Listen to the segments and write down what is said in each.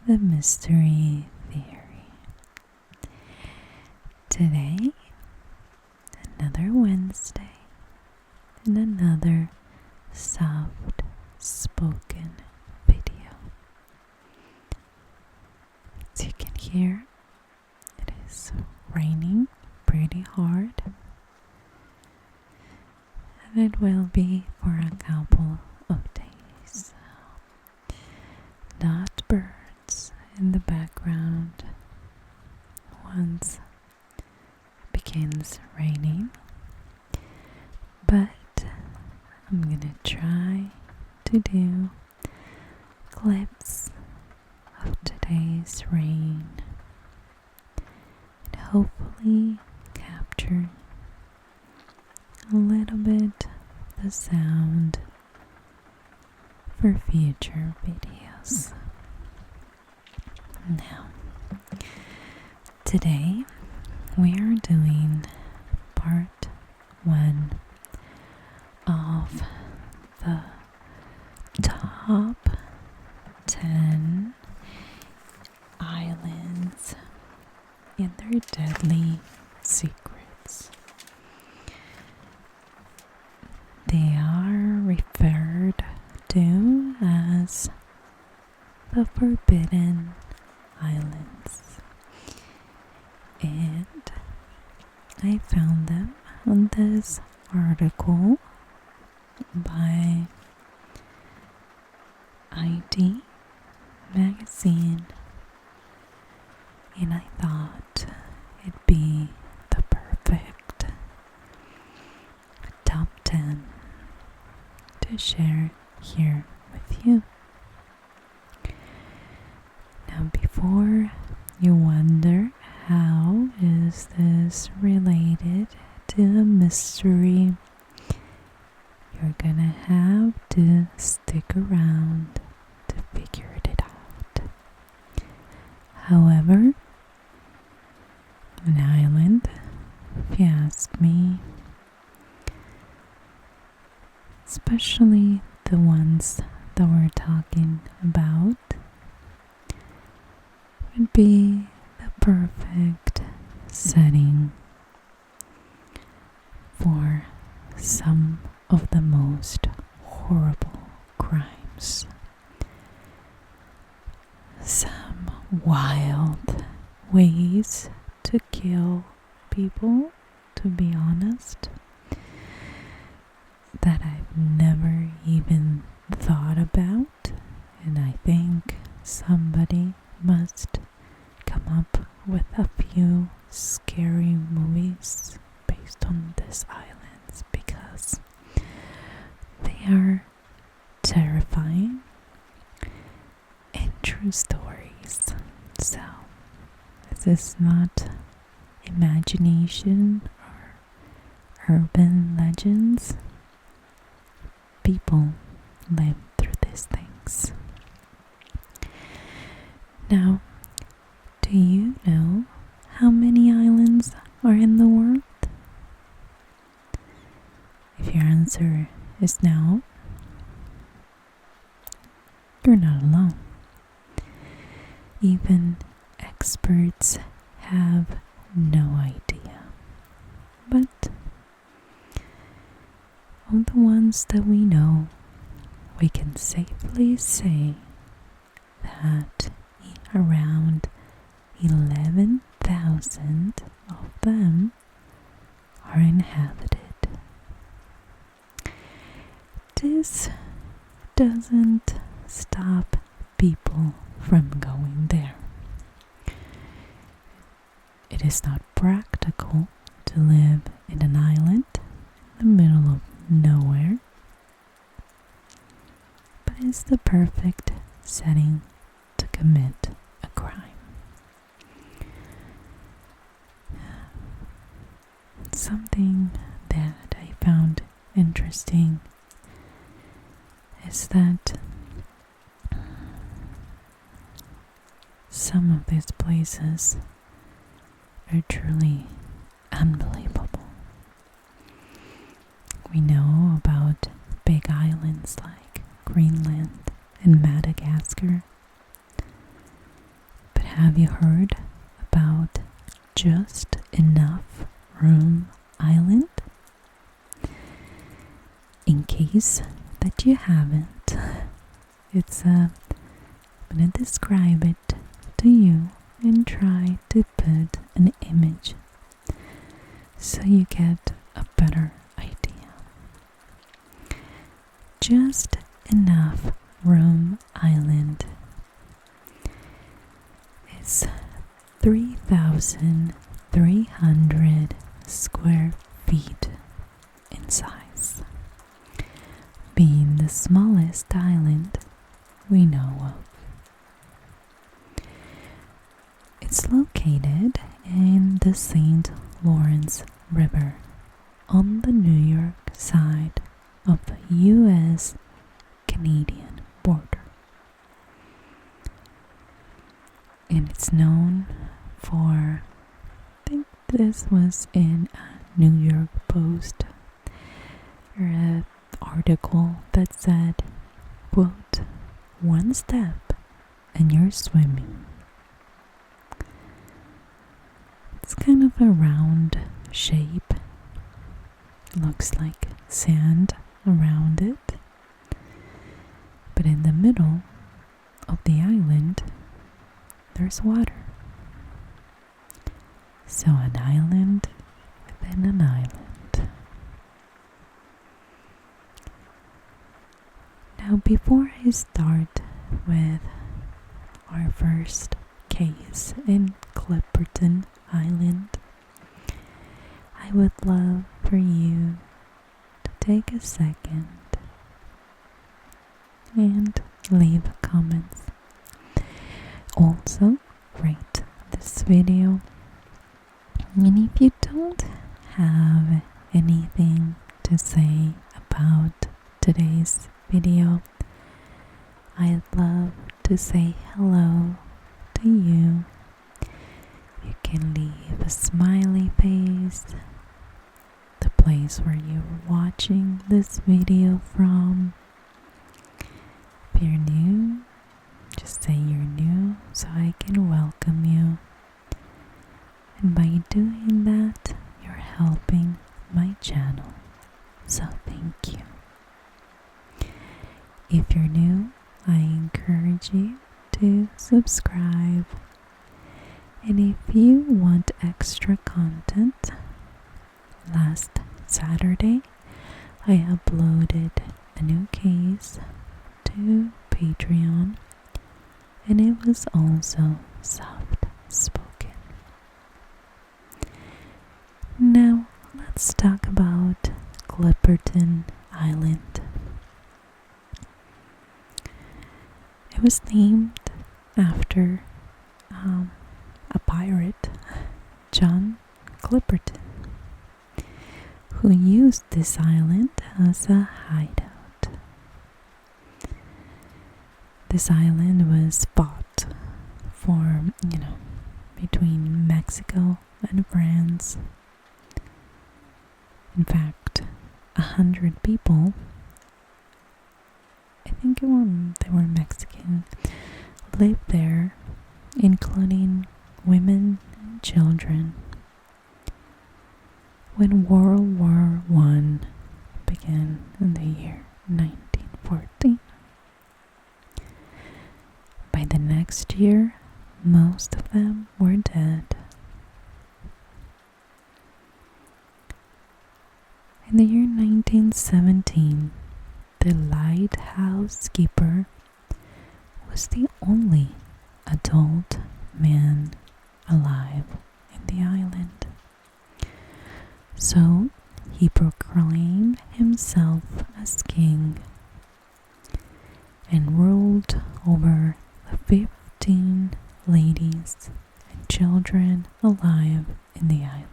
the mystery theory. Today, another Wednesday, and another soft spoken video. As you can hear, it is raining pretty hard, and it will be for a couple of days. Not birds in the background once it begins raining, but I'm gonna try to do clips of today's rain and hopefully capture a little bit the sound for future videos. Now, today we are doing part 1 of the top 10 islands and their deadly secrets. They are referred to as the Forbidden Islands, and I found them on this article by ID magazine, and I thought it'd be the perfect top 10 to share here with you. Now, before you wonder how is this related to a mystery, you're gonna have to stick around to figure it out. However, an island, if you ask me, especially the ones that we're talking about, would be the perfect setting for some of the most horrible crimes. Some wild ways to kill people, to be honest, that I've never even thought about, and I think somebody must come up with a few scary movies based on these islands because they are terrifying and true stories. So this is not imagination or urban legends. People live through these things. Now, do you know how many islands are in the world? If your answer is no, you're not alone. Even experts have no idea. But of the ones that we know, we can safely say that around 11,000 of them are inhabited. This doesn't stop people from going there. It is not practical to live in an island in the middle of nowhere, but it's the perfect setting to commit a crime. Something that I found interesting is that some of these places are truly unbelievable. We know about big islands like Greenland and Madagascar, have you heard about Just Enough Room Island? In case that you haven't, I'm gonna describe it to you and try to put an image so you get a better idea. Just Enough Room Island is 3,300 square feet in size, being the smallest island we know of. It's located in the St. Lawrence River on the New York side of the US-Canadian border. And it's known for, I think this was in a New York Post or an article that said, quote, "One step and you're swimming." It's kind of a round shape. Looks like sand around it. But in the middle of the island, there's water. So an island within an island. Now, before I start with our first case in Clipperton Island, I would love for you to take a second and leave comments. Also, rate this video. And if you don't have anything to say about today's video, I'd love to say hello to you. You can leave a smiley face, the place where you're watching this video from. If you're new, just say you're new so I can welcome you. And by doing that, you're helping my channel. So thank you. If you're new, I encourage you to subscribe. And if you want extra content, last Saturday I uploaded a new case to Patreon, and it was also soft spoken. Now let's talk about Clipperton Island. It was named after a pirate, John Clipperton, who used this island as a hideout. This island was bought for, between Mexico and France. In fact, 100 people, I think they were Mexican, lived there, including women and children. When World War I began in the year 1914. By the next year, most of them were dead. In the year 1917, the lighthouse keeper was the only adult man alive in the island. So he proclaimed himself as king and ruled over the 15 ladies and children alive in the island.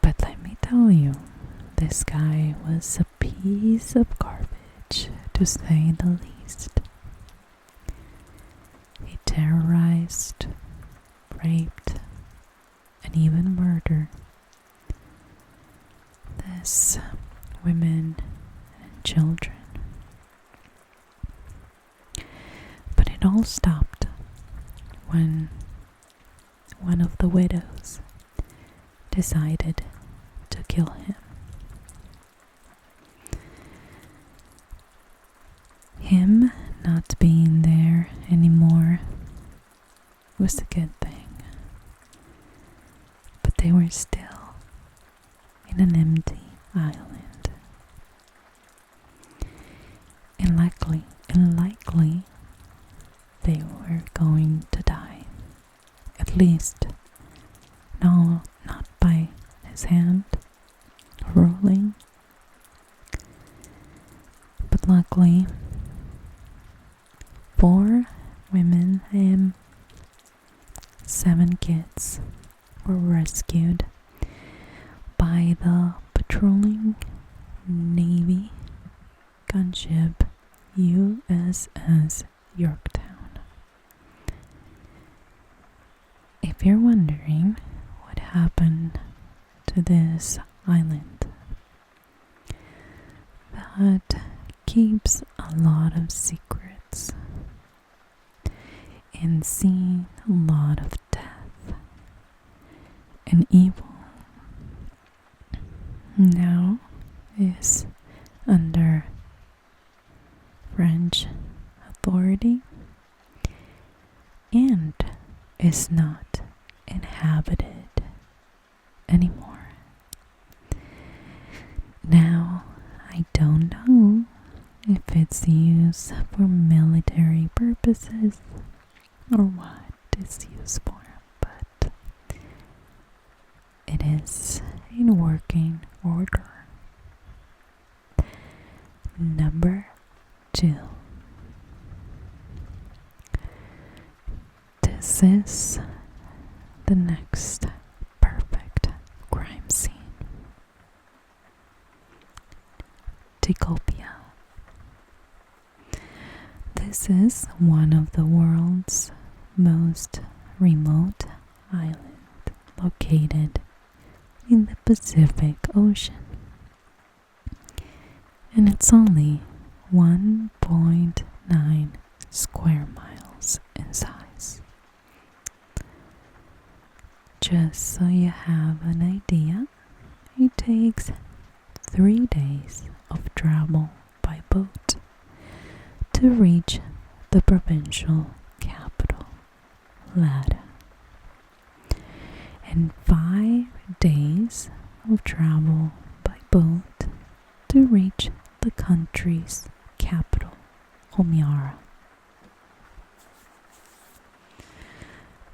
But let me tell you, this guy was a piece of garbage, to say the least. He terrorized, raped, and even murdered these women and children. it all stopped when one of the widows decided to kill him. Him not being there anymore was a good thing, but they were still in an empty island. And likely they were going to die. At least, no, not by his hand ruling. But luckily, 4 women and 7 kids were rescued by the patrolling Navy gunship USS Yorktown. If you're wondering what happened to this island, that keeps a lot of secrets and seen a lot of death and evil, now is under French authority and is not inhabited anymore. Now, I don't know if it's used for military purposes or what it's used for, but it is in working order. Number 2. This is the next perfect crime scene. Tikopia. This is one of the world's most remote islands, located in the Pacific Ocean. And it's only 1.9 square miles in size. Just so you have an idea, it takes 3 days of travel by boat to reach the provincial capital, Lada, and 5 days of travel by boat to reach the country's capital, Honiara.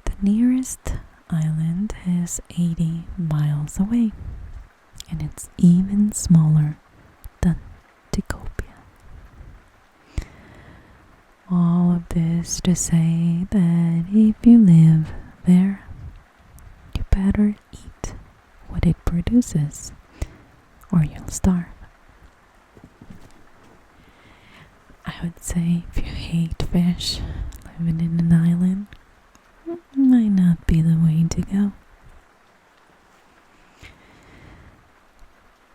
The nearest island is 80 miles away, and it's even smaller than Tikopia. All of this to say that if you live there, you better eat what it produces, or you'll starve. I would say if you hate fish, living in an island might not be the way to go.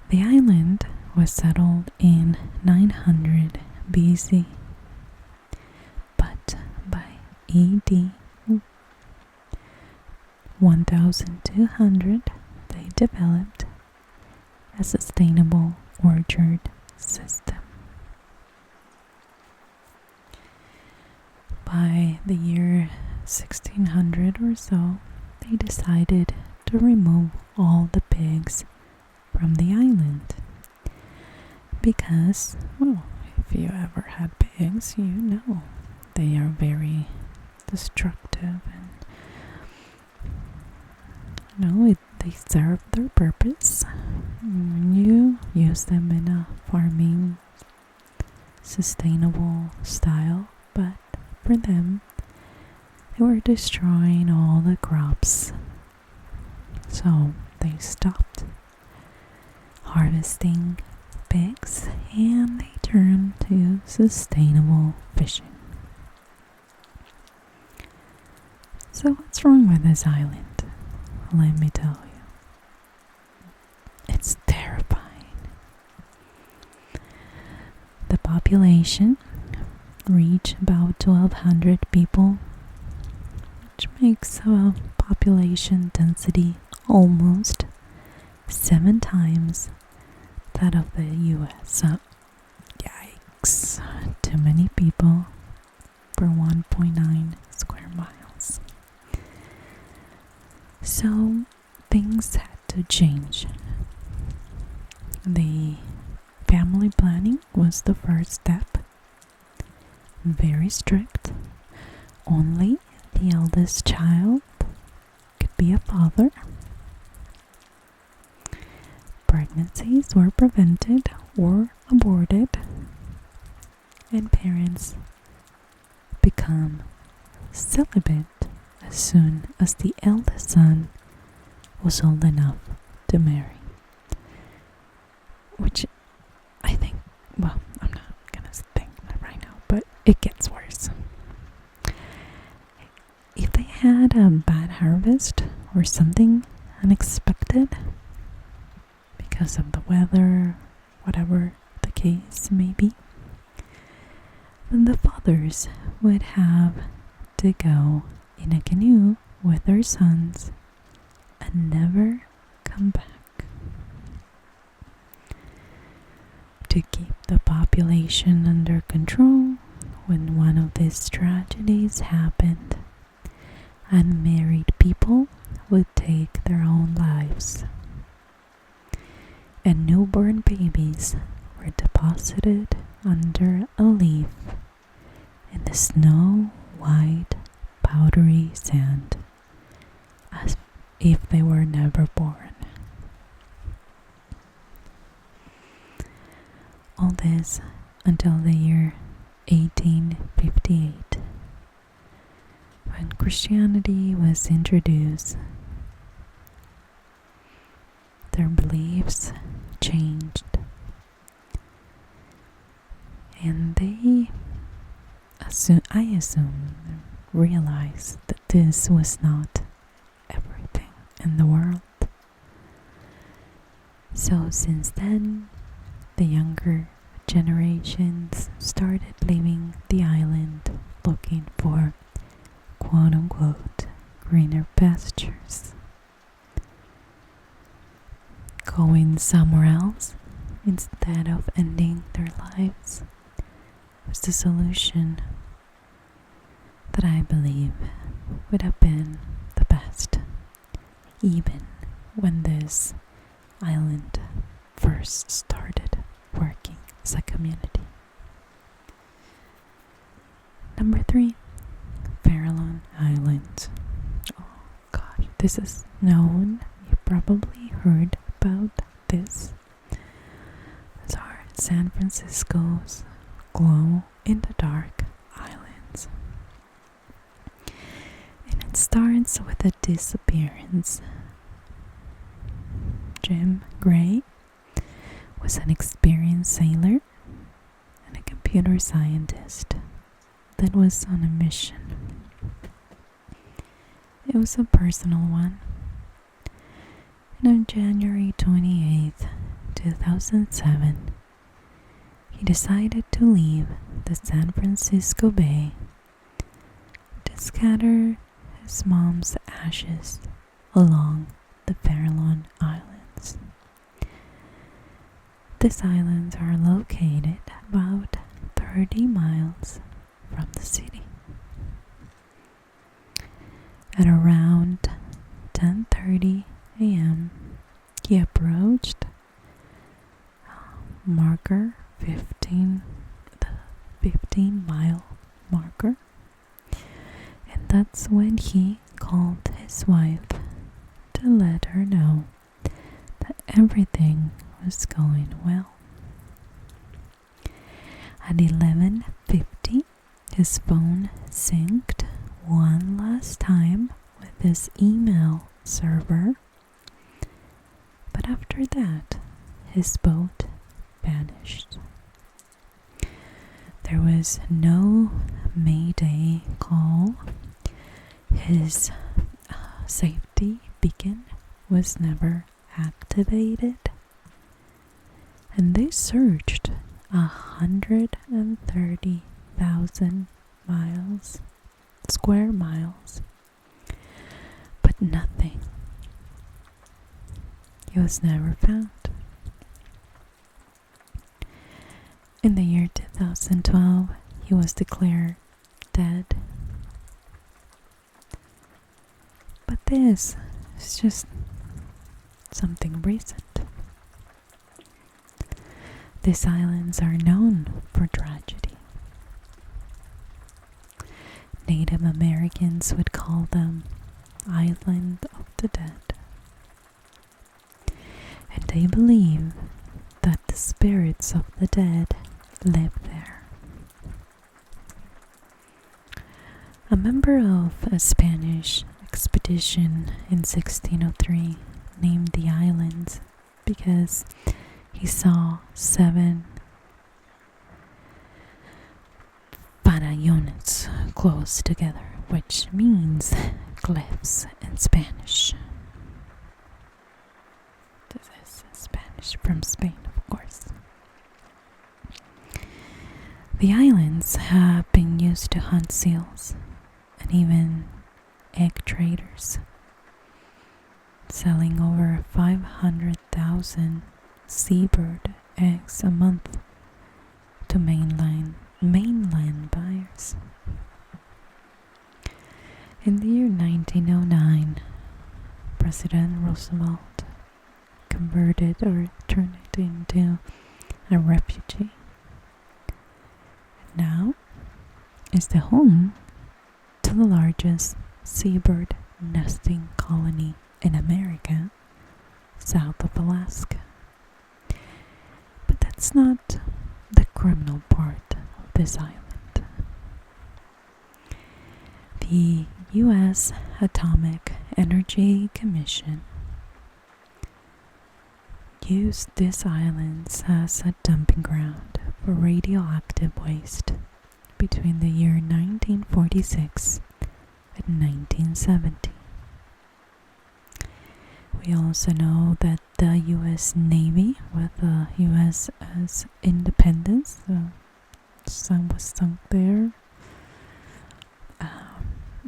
The island was settled in 900 BC, but by AD 1200 they developed a sustainable orchard system. By the year 1600 or so, they decided to remove all the pigs from the island because, well, if you ever had pigs, you know they are very destructive and they serve their purpose when you use them in a farming sustainable style, but for them they were destroying all the crops, so they stopped harvesting pigs and they turned to sustainable fishing. So what's wrong with this island? Let me tell you, it's terrifying. The population reach about 1,200 people, which makes a population density almost 7 times that of the US. Yikes, too many people for 1.9 square miles. So things had to change. The family planning was the first step. Very strict. Only the eldest child could be a father. Pregnancies were prevented or aborted, and parents become celibate as soon as the eldest son was old enough to marry. Which I think, well, I'm not gonna think that right now, but it gets worse. If they had a bad harvest or something unexpected because of the weather, whatever the case may be, then the fathers would have to go in a canoe with their sons and never come back. To keep the population under control, when one of these tragedies happened, unmarried people would take their own lives, and newborn babies were deposited under a leaf in the snow-white powdery sand as if they were never born. All this until the year 1858, when Christianity was introduced. Their beliefs changed, and they I assume realized that this was not everything in the world. So since then, the younger generations started leaving the island looking for quote-unquote greener pastures. Going somewhere else instead of ending their lives was the solution that I believe would have been the best, even when this island first started working as a community. Number 3, Farallon Island. Oh gosh, this is known. You probably heard about this. These are San Francisco's glow-in-the-dark islands. And it starts with a disappearance. Jim Gray was an experienced sailor and a computer scientist that was on a mission. It was a personal one. And on January 28th, 2007, he decided to leave the San Francisco Bay to scatter his mom's ashes along the Farallon Islands. These islands are located about 30 miles from the city. At around 10:30 a.m., he approached marker 15, the 15-mile marker, and that's when he called his wife to let her know that everything was going well. At 11:50, his phone synced one last time with his email server, but after that, his boat vanished. There was no Mayday call. His safety beacon was never activated, and they searched 130 2,000 square miles, but nothing. He was never found. In the year 2012, he was declared dead. But this is just something recent. These islands are known for tragedy. Native Americans would call them Island of the Dead. And they believe that the spirits of the dead live there. A member of a Spanish expedition in 1603 named the islands because he saw 7 farallones close together, which means cliffs in Spanish. This is Spanish from Spain, of course. The islands have been used to hunt seals and even egg traders, selling over 500,000 seabird eggs a month to mainland buyers. In the year 1909, President Roosevelt converted or turned it into a refugee. Now is the home to the largest seabird nesting colony in America, south of Alaska. But that's not the criminal part of this island. The U.S. Atomic Energy Commission used these islands as a dumping ground for radioactive waste between the year 1946 and 1970. We also know that the U.S. Navy, with the USS Independence, the sun was sunk there,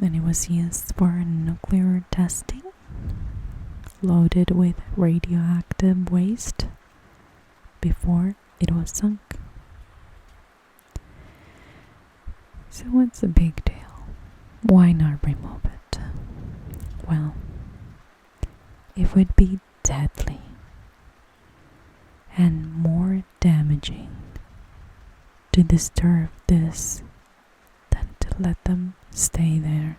and it was used for nuclear testing, loaded with radioactive waste before it was sunk. So what's the big deal? Why not remove it? Well, it would be deadly and more damaging to disturb this than to let them stay there.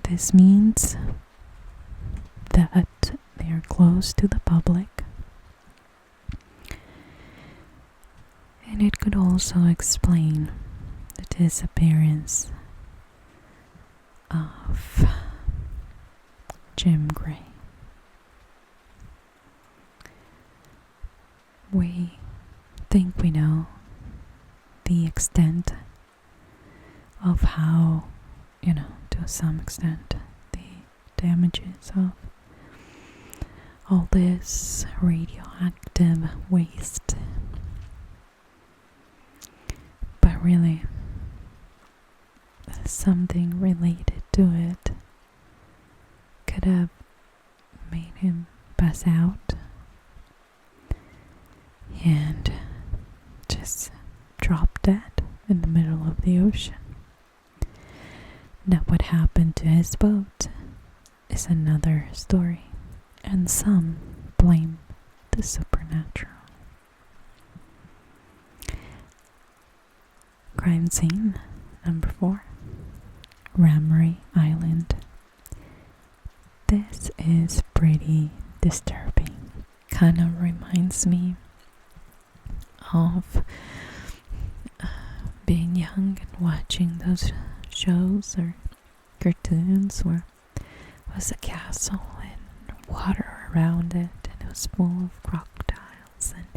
This means that they are close to the public, and it could also explain the disappearance of Jim Gray. We think we know the extent of how, to some extent, the damages of all this radioactive waste. But really, something related to it could have made him pass out and just drop dead in the middle of the ocean. Now, what happened to his boat is another story, and some blame the supernatural. Crime scene number 4, Ramree Island. This is pretty disturbing. Kind of reminds me of being young and watching those shows or cartoons where it was a castle and water around it, and it was full of crocodiles, and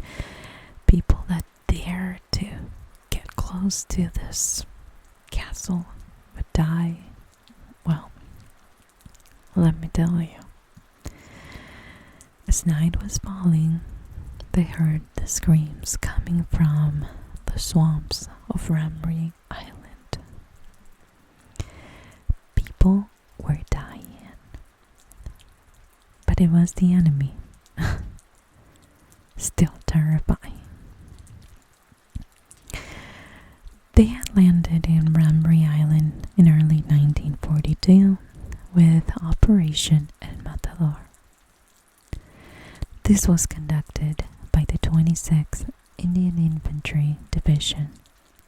people that dare to get close to this castle would die. Well, let me tell you, as night was falling, they heard the screams coming from the swamps of Ramree Island. People were dying, but it was the enemy. Still terrifying. They had landed in Ramree Island in early 1942 with Operation El Matador. This was conducted by the 26th Indian Infantry Division,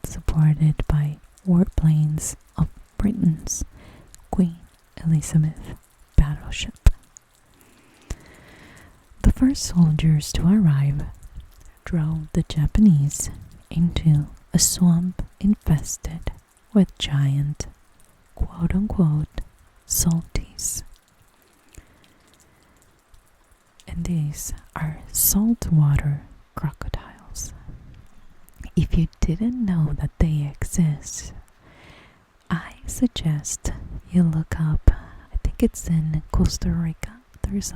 supported by warplanes of Britain's Queen Elizabeth battleship. The first soldiers to arrive drove the Japanese into a swamp infested with giant, quote-unquote, salties. And these are saltwater crocodiles. If you didn't know that they exist, I suggest you look up, I think it's in Costa Rica. There's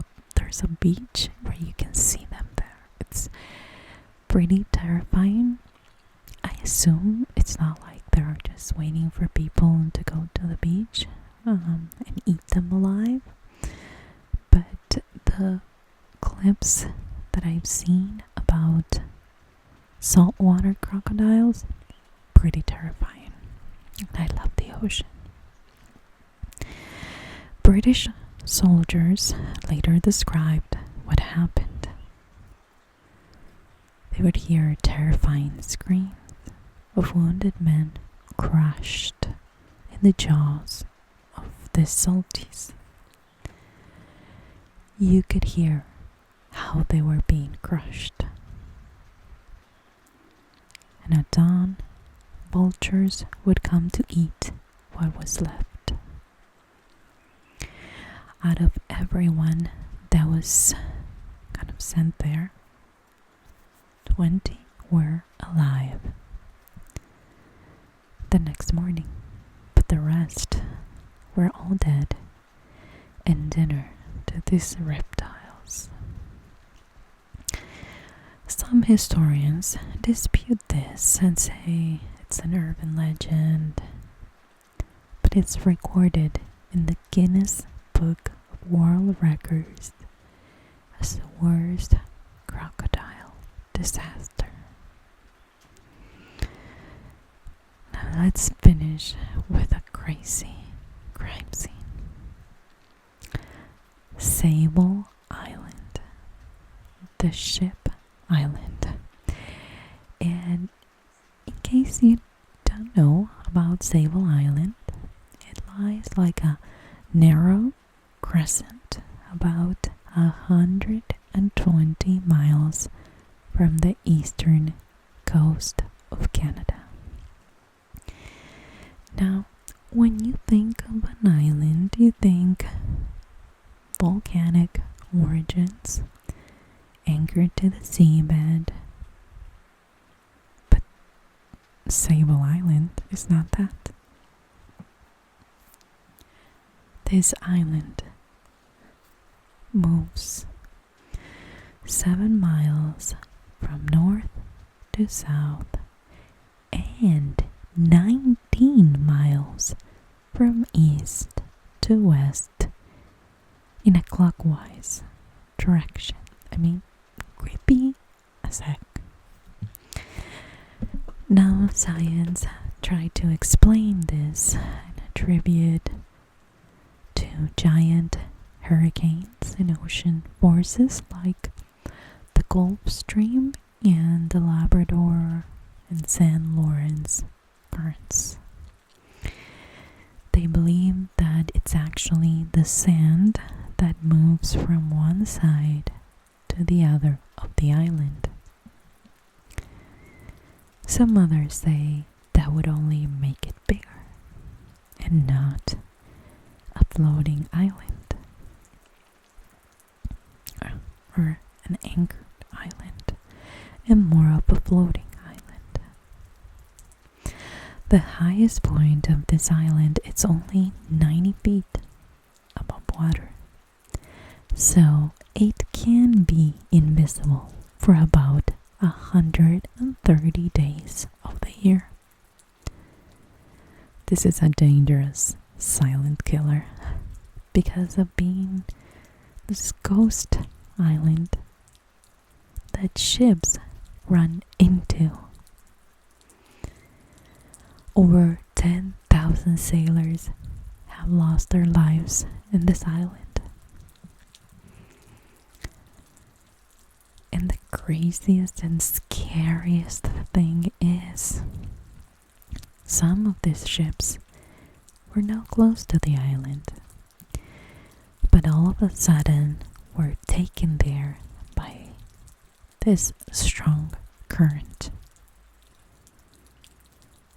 a beach where you can see them there. It's pretty terrifying. I assume it's not like they're just waiting for people to go to the beach and eat them alive. But the clips that I've seen about saltwater crocodiles, pretty terrifying. I love the ocean. British soldiers later described what happened. They would hear terrifying screams of wounded men crushed in the jaws of the salties. You could hear how they were being crushed. And at dawn, vultures would come to eat what was left. Out of everyone that was kind of sent there, 20 were alive the next morning, but the rest were all dead and dinner to these reptiles. Some historians dispute this and say it's an urban legend, but it's recorded in the Guinness Book of World Records as the worst crocodile disaster. Now let's finish with a crazy crime scene. Sable Island, the ship island. And in case you don't know about Sable Island, it lies like a narrow crescent about 120 miles from the eastern coast of Canada. Now, when you think of an island, you think volcanic origins anchored to the seabed. But Sable Island is not that. This island moves 7 miles from north to south and 19 miles from east to west in a clockwise direction. I mean, creepy as heck. Now science tried to explain this and attribute to giant hurricanes and ocean forces like the Gulf Stream and the Labrador and St. Lawrence currents. They believe that it's actually the sand that moves from one side to the other of the island. Some others say that would only make it bigger and not a floating island or an anchored island and more of a floating island. The highest point of this island is only 90 feet above water, so it can be invisible for about 130 days here. This is a dangerous silent killer because of being this ghost island that ships run into. Over 10,000 sailors have lost their lives in this island. And the craziest and scariest thing is, some of these ships were now close to the island, but all of a sudden were taken there by this strong current.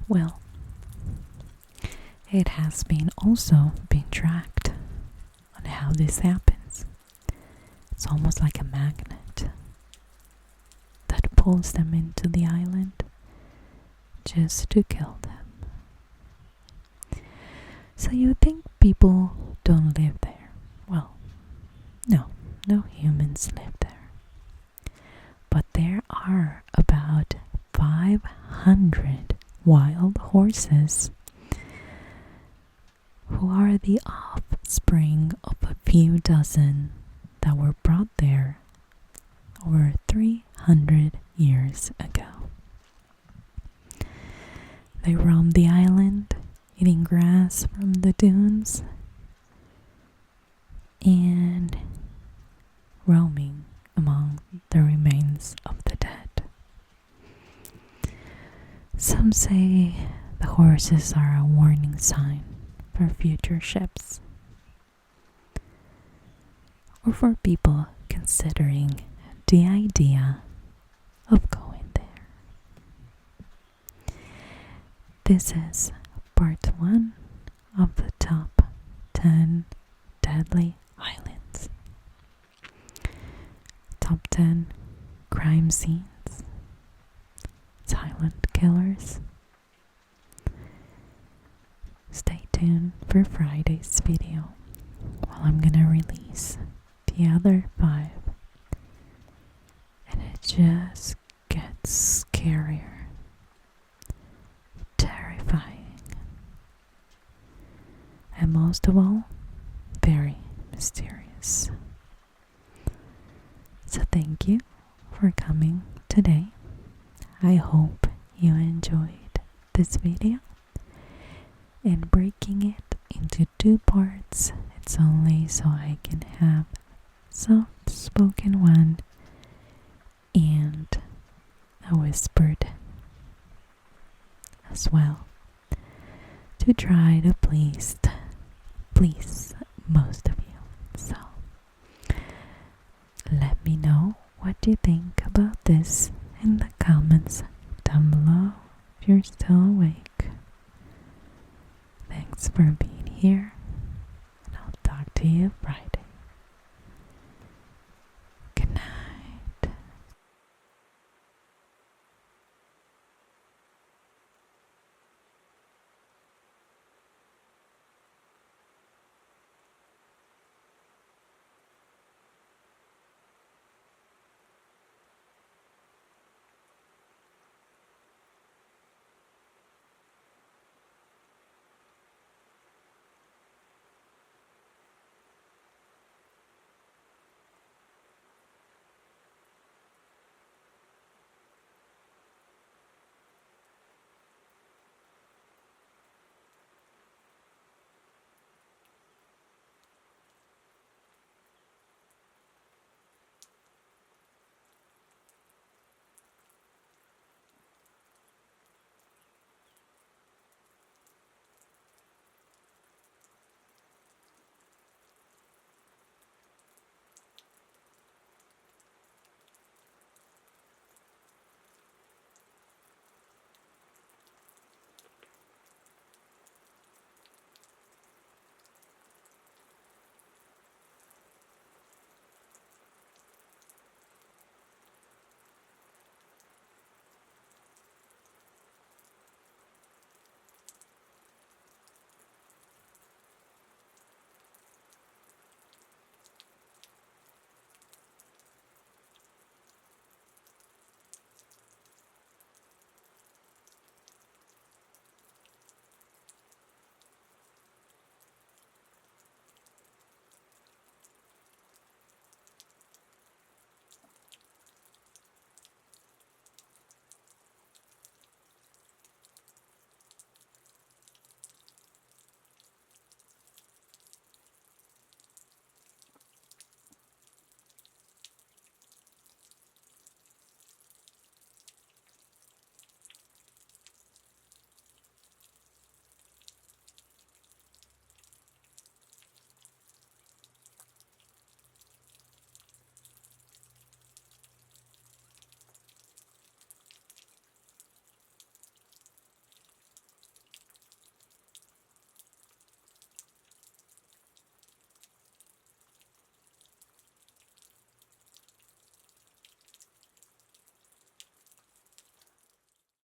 Well, it has also been tracked on how this happens. It's almost like a magnet that pulls them into the island just to kill them. So you think people don't live there? Well, no humans live there. But there are about 500 wild horses who are the offspring of a few dozen that were brought there over 300 years ago. They roam the island, eating grass from the dunes and roaming among the remains of the dead. Some say the horses are a warning sign for future ships, or for people considering the idea of going there. This is part 1 of the top 10 deadly islands. Top 10 crime scenes, silent killers. Stay tuned for Friday's video, while I'm gonna release the other 5, and it just gets scarier, terrifying, and most of all, very mysterious. So thank you for coming today. I hope you enjoyed this video, and breaking it into 2 parts, it's only so I can have soft spoken one and a whispered as well, to try to please most of you. So let me know what you think about this in the comments down below if you're still awake. Thanks for being here, and I'll talk to you Friday.